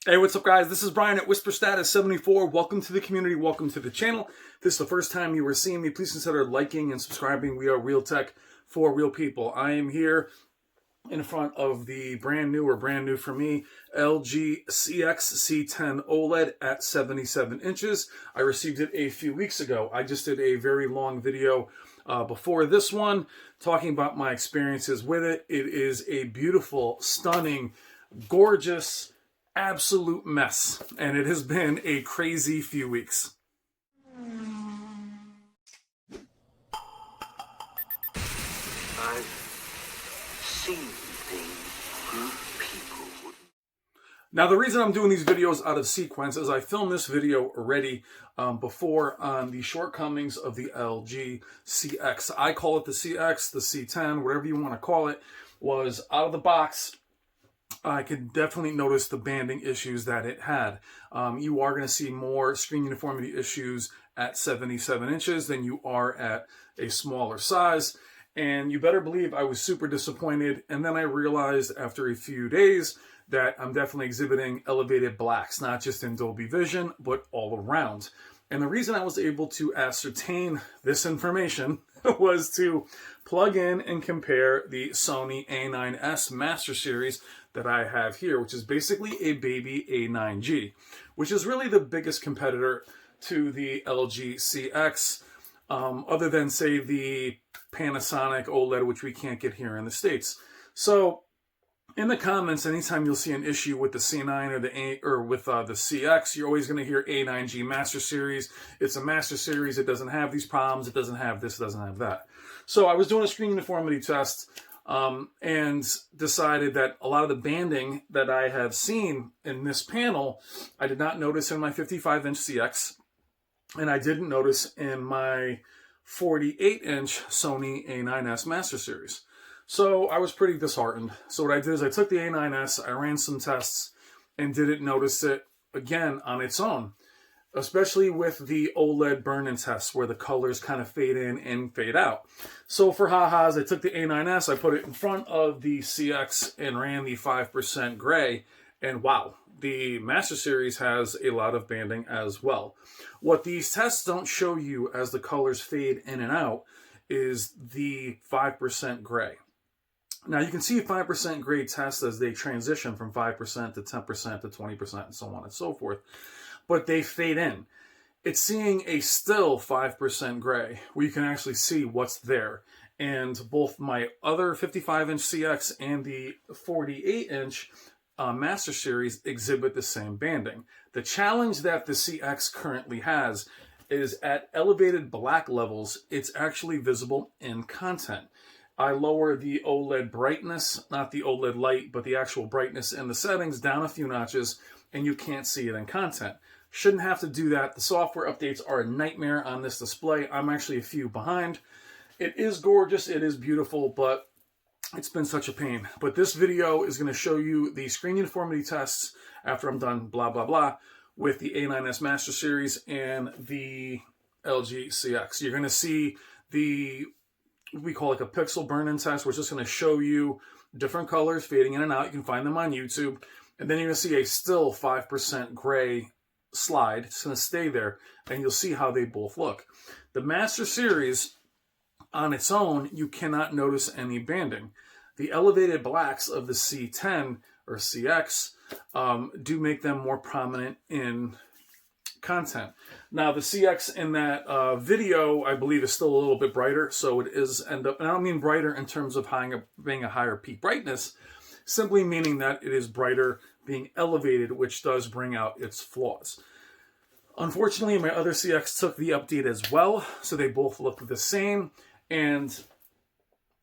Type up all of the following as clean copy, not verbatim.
Hey, what's up, guys? This is Brian at Whisper Status 74. Welcome to the community. Welcome to the channel. If this is the first time you were seeing me, please consider liking and subscribing. We are real tech for real people. I am here in front of the brand new for me, LG C10 OLED at 77 inches. I received it a few weeks ago. I just did a very long video before this one talking about my experiences with it. It is a beautiful, stunning, gorgeous, absolute mess, and it has been a crazy few weeks. I've seen things people wouldn't. Now, the reason I'm doing these videos out of sequence is I filmed this video already before on the shortcomings of the LG CX. I call it the CX, the C10, whatever you want to call it, was out of the box. I could definitely notice the banding issues that it had. You are going to see more screen uniformity issues at 77 inches than you are at a smaller size. And you better believe I was super disappointed. And then I realized after a few days that I'm definitely exhibiting elevated blacks, not just in Dolby Vision, but all around. And the reason I was able to ascertain this information was to plug in and compare the Sony A9S Master Series that I have here, which is basically a baby A9G, which is really the biggest competitor to the LG CX, other than, say, the Panasonic OLED, which we can't get here in the States. So in the comments, anytime you'll see an issue with the C9 or with the CX, you're always going to hear A9G Master Series. It's a Master Series. It doesn't have these problems. It doesn't have this. It doesn't have that. So I was doing a screen uniformity test and decided that a lot of the banding that I have seen in this panel, I did not notice in my 55-inch CX, and I didn't notice in my 48-inch Sony A9S Master Series. So I was pretty disheartened. So what I did is I took the A9S, I ran some tests, and didn't notice it again on its own, especially with the OLED burn-in tests where the colors kind of fade in and fade out. So for ha-has, I took the A9S, I put it in front of the CX and ran the 5% gray, and wow, the Master Series has a lot of banding as well. What these tests don't show you as the colors fade in and out is the 5% gray. Now, you can see 5% gray tests as they transition from 5% to 10% to 20% and so on and so forth, but they fade in. It's seeing a still 5% gray where you can actually see what's there. And both my other 55-inch CX and the 48-inch Master Series exhibit the same banding. The challenge that the CX currently has is at elevated black levels, it's actually visible in content. I lower the OLED brightness, not the OLED light, but the actual brightness in the settings down a few notches, and you can't see it in content. Shouldn't have to do that. The software updates are a nightmare on this display. I'm actually a few behind. It is gorgeous, it is beautiful, but it's been such a pain. But this video is going to show you the screen uniformity tests after I'm done blah, blah, blah with the A9S Master Series and the LG CX. You're going to see we call like a pixel burn-in test. We're just going to show you different colors fading in and out. You can find them on YouTube. And then you're going to see a still 5% gray slide. It's going to stay there, and you'll see how they both look. The Master Series, on its own, you cannot notice any banding. The elevated blacks of the C10 or CX do make them more prominent in content. Now, the CX in that video, I believe, is still a little bit brighter, so it is and I don't mean brighter in terms of being a higher peak brightness, simply meaning that it is brighter, being elevated, which does bring out its flaws. Unfortunately, my other CX took the update as well, so they both look the same, and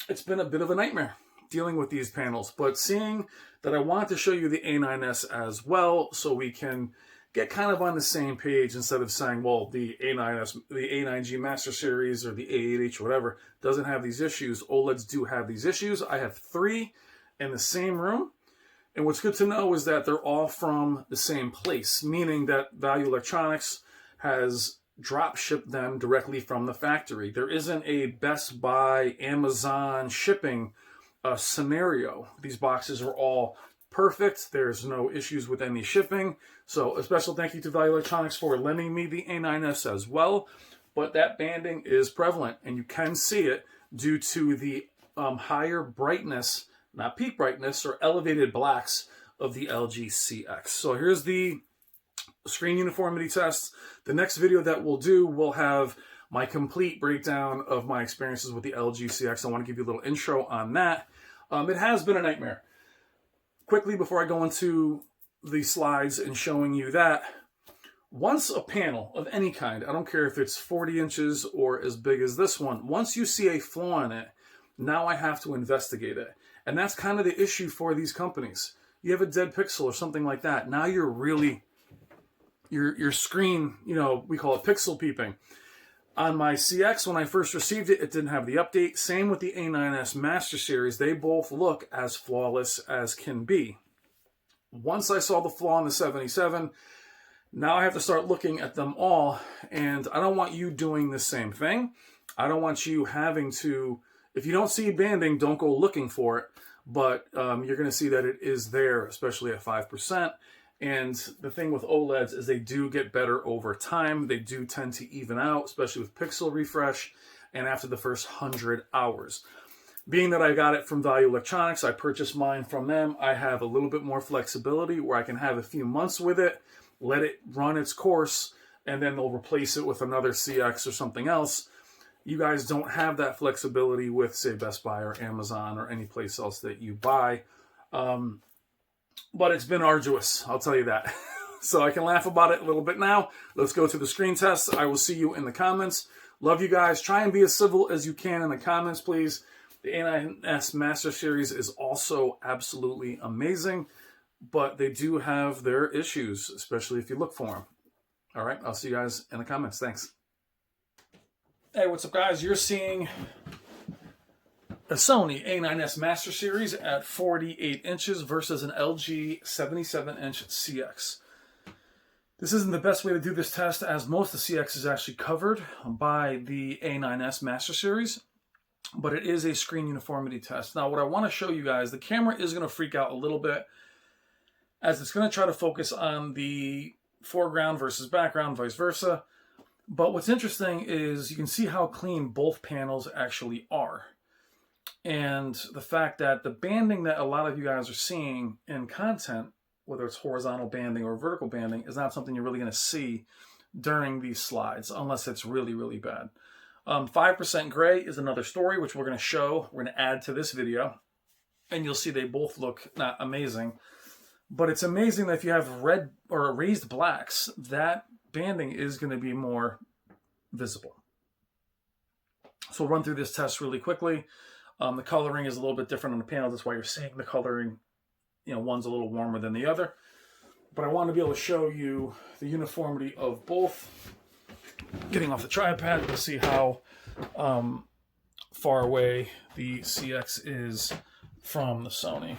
it's been a bit of a nightmare dealing with these panels. But seeing that I wanted to show you the A9S as well, so we can get kind of on the same page instead of saying, well, the A9S, the A9G Master Series or the A8H, whatever, doesn't have these issues. OLEDs do have these issues. I have 3 in the same room. And what's good to know is that they're all from the same place, meaning that Value Electronics has drop shipped them directly from the factory. There isn't a Best Buy, Amazon shipping scenario. These boxes are all perfect. There's no issues with any shipping. So a special thank you to Value Electronics for lending me the A9S as well. But that banding is prevalent, and you can see it due to the higher brightness, not peak brightness, or elevated blacks of the LG CX. So here's the screen uniformity test. The next video that we'll do will have my complete breakdown of my experiences with the LG CX. I want to give you a little intro on that. It has been a nightmare. Quickly, before I go into the slides and showing you that, once a panel of any kind, I don't care if it's 40 inches or as big as this one, once you see a flaw in it, now I have to investigate it. And that's kind of the issue for these companies. You have a dead pixel or something like that. Now you're really, your screen, you know, we call it pixel peeping. On my CX, when I first received it, it didn't have the update. Same with the A9S Master Series. They both look as flawless as can be. Once I saw the flaw in the 77, now I have to start looking at them all, and I don't want you doing the same thing. I don't want you having to, if you don't see banding, don't go looking for it, but you're going to see that it is there, especially at 5%. And the thing with OLEDs is they do get better over time. They do tend to even out, especially with pixel refresh and after the first 100 hours. Being that I got it from Value Electronics, I purchased mine from them. I have a little bit more flexibility where I can have a few months with it, let it run its course, and then they'll replace it with another CX or something else. You guys don't have that flexibility with, say, Best Buy or Amazon or any place else that you buy. But it's been arduous, I'll tell you that. So I can laugh about it a little bit now. Let's go to the screen test. I will see you in the comments. Love you guys. Try and be as civil as you can in the comments, please. The A9S Master Series is also absolutely amazing, but they do have their issues, especially if you look for them. All right, I'll see you guys in the comments. Thanks. Hey, what's up, guys? You're seeing a Sony A9S Master Series at 48 inches versus an LG 77-inch CX. This isn't the best way to do this test, as most of the CX is actually covered by the A9S Master Series, but it is a screen uniformity test. Now, what I want to show you guys, the camera is going to freak out a little bit, as it's going to try to focus on the foreground versus background, vice versa. But what's interesting is you can see how clean both panels actually are. And the fact that the banding that a lot of you guys are seeing in content, whether it's horizontal banding or vertical banding, is not something you're really going to see during these slides, unless it's really, really bad. 5% gray is another story, which we're going to show. We're going to add to this video. And you'll see they both look not amazing. But it's amazing that if you have red or raised blacks, that banding is going to be more visible. So we'll run through this test really quickly. The coloring is a little bit different on the panel. That's why you're seeing the coloring, you know, one's a little warmer than the other. But I want to be able to show you the uniformity of both. Getting off the tripod to see how far away the CX is from the Sony.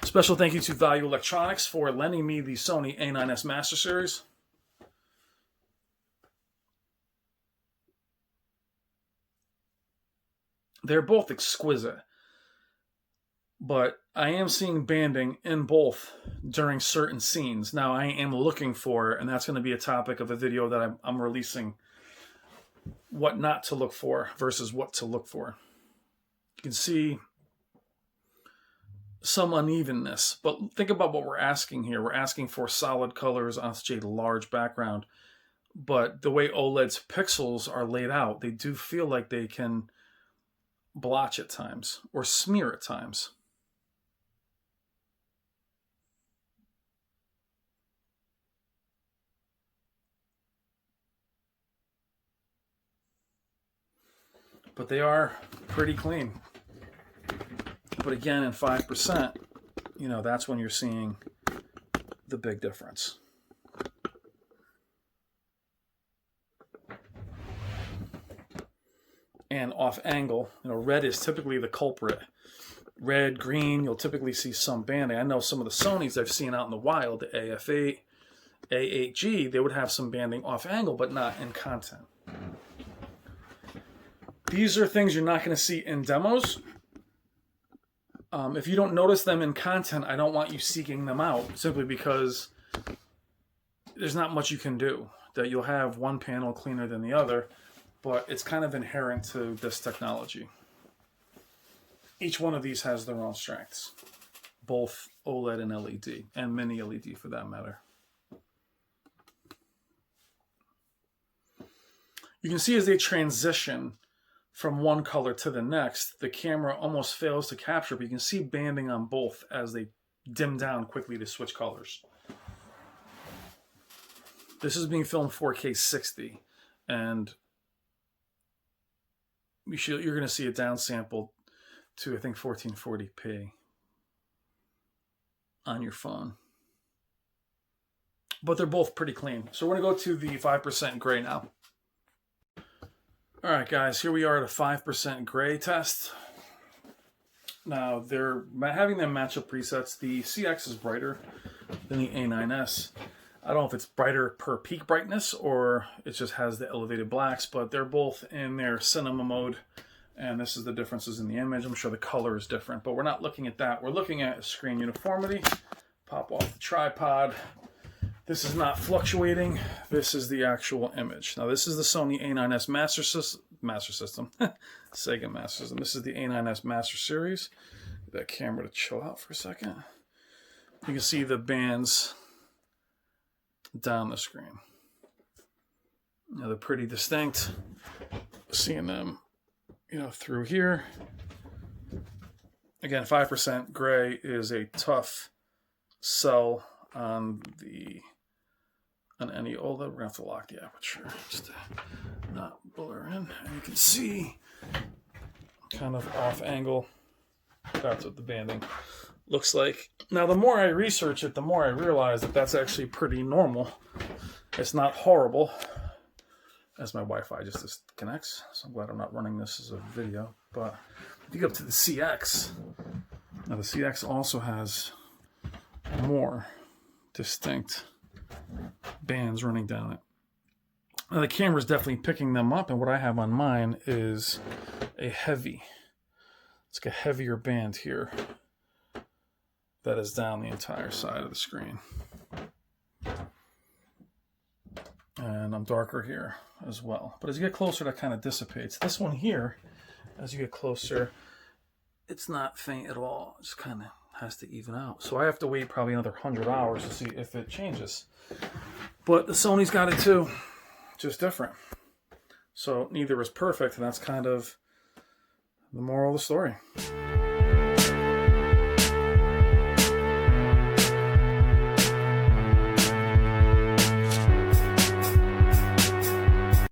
Special thank you to Value Electronics for lending me the Sony A9S Master Series. They're both exquisite, but I am seeing banding in both during certain scenes. Now, I am looking for, and that's going to be a topic of a video that I'm releasing, what not to look for versus what to look for. You can see some unevenness, but think about what we're asking here. We're asking for solid colors on such a large background, but the way OLED's pixels are laid out, they do feel like they can blotch at times or smear at times. But they are pretty clean. But again, in 5%, you know, that's when you're seeing the big difference. And off angle, you know, red is typically the culprit. Red, green, you'll typically see some banding. I know some of the Sonys I've seen out in the wild, the AF8, A8G, they would have some banding off angle, but not in content. These are things you're not going to see in demos. If you don't notice them in content, I don't want you seeking them out, simply because there's not much you can do. That you'll have one panel cleaner than the other, but it's kind of inherent to this technology. Each one of these has their own strengths, both OLED and LED, and mini LED for that matter. You can see as they transition from one color to the next, the camera almost fails to capture, but you can see banding on both as they dim down quickly to switch colors. This is being filmed 4K 60, and you're going to see it downsampled to, I think, 1440p on your phone. But they're both pretty clean. So we're going to go to the 5% gray now. All right, guys, here we are at a 5% gray test. Now, they're having them match up presets. The CX is brighter than the A9S. I don't know if it's brighter per peak brightness or it just has the elevated blacks, but they're both in their cinema mode. And this is the differences in the image. I'm sure the color is different, but we're not looking at that. We're looking at screen uniformity. Pop off the tripod. This is not fluctuating. This is the actual image. Now, this is the Sony A9S Master System. Sega Master System. This is the A9S Master Series. Get that camera to chill out for a second. You can see the bands down the screen. Now, they're pretty distinct. Seeing them, through here. Again, 5% gray is a tough sell on any OLED. We're going to have to lock the aperture just to not blur in. And you can see kind of off angle. That's what the banding looks like. Now, the more I research it, the more I realize that that's actually pretty normal. It's not horrible. As my Wi-Fi just disconnects, so I'm glad I'm not running this as a video. But if you go up to the CX, now the CX also has more distinct bands running down it. Now the camera's definitely picking them up, and what I have on mine is it's like a heavier band here that is down the entire side of the screen. And I'm darker here as well. But as you get closer, that kind of dissipates. This one here, as you get closer, it's not faint at all. It just kind of has to even out. So I have to wait probably another 100 hours to see if it changes. But the Sony's got it too, just different. So neither is perfect, and that's kind of the moral of the story.